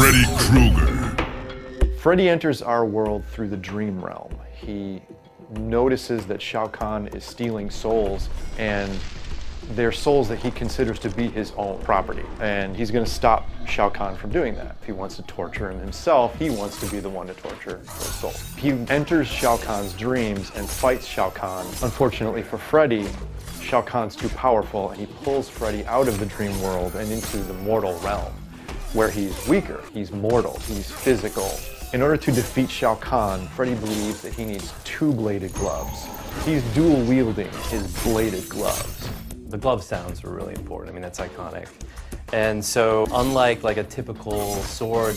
Freddy Krueger. Freddy enters our world through the dream realm. He notices that Shao Kahn is stealing souls, and they're souls that he considers to be his own property. And he's going to stop Shao Kahn from doing that. If he wants to torture him himself, he wants to be the one to torture his soul. He enters Shao Kahn's dreams and fights Shao Kahn. Unfortunately for Freddy, Shao Kahn's too powerful, and he pulls Freddy out of the dream world and into the mortal realm, where he's weaker, he's mortal, he's physical. In order to defeat Shao Kahn, Freddy believes that he needs two bladed gloves. He's dual wielding his bladed gloves. The glove sounds were really important. I mean, that's iconic. And so, unlike like a typical sword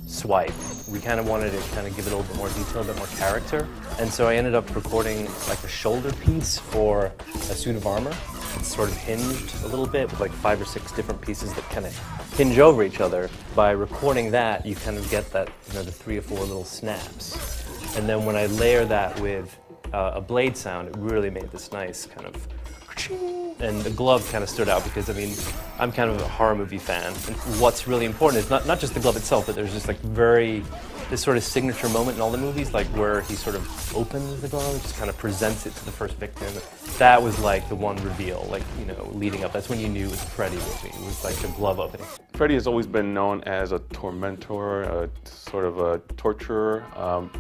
swipe, we kind of wanted to kind of give it a little bit more detail, a bit more character. And so I ended up recording like a shoulder piece for a suit of armor. It's sort of hinged a little bit with like 5 or 6 different pieces that kind of hinge over each other. By recording that, you kind of get that, you know, the 3 or 4 little snaps. And then when I layer that with a blade sound, it really made this nice kind of and the glove kind of stood out because, I mean, I'm kind of a horror movie fan, and what's really important is not just the glove itself, but there's just like this sort of signature moment in all the movies, like where he sort of opens the glove, just kind of presents it to the first victim. That was like the one reveal, like, you know, leading up. That's when you knew it was a Freddy movie. It was like the glove opening. Freddy has always been known as a tormentor, a sort of a torturer,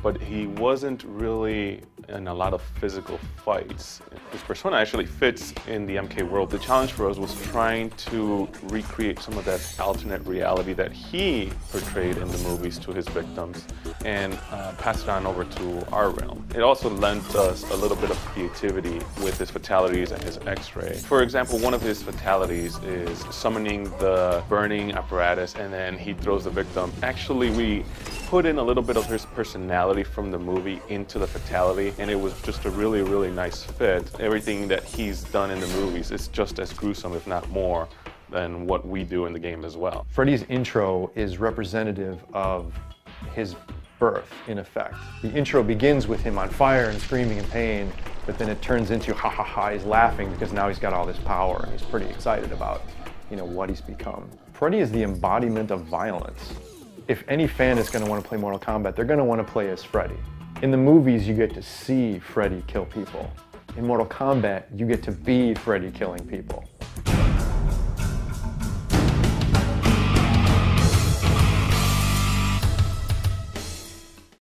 but he wasn't really in a lot of physical fights. His persona actually fits in the MK world. The challenge for us was trying to recreate some of that alternate reality that he portrayed in the movies to his victims and pass it on over to our realm. It also lent us a little bit of creativity with his fatalities and his x-ray. For example, one of his fatalities is summoning the burning apparatus and then he throws the victim. Actually, we put in a little bit of his personality from the movie into the fatality, and it was just a really, really nice fit. Everything that he's done in the movies is just as gruesome, if not more, than what we do in the game as well. Freddy's intro is representative of his birth, in effect. The intro begins with him on fire and screaming in pain, but then it turns into ha ha ha, he's laughing because now he's got all this power and he's pretty excited about, you know, what he's become. Freddy is the embodiment of violence. If any fan is going to want to play Mortal Kombat, they're going to want to play as Freddy. In the movies, you get to see Freddy kill people. In Mortal Kombat, you get to be Freddy killing people.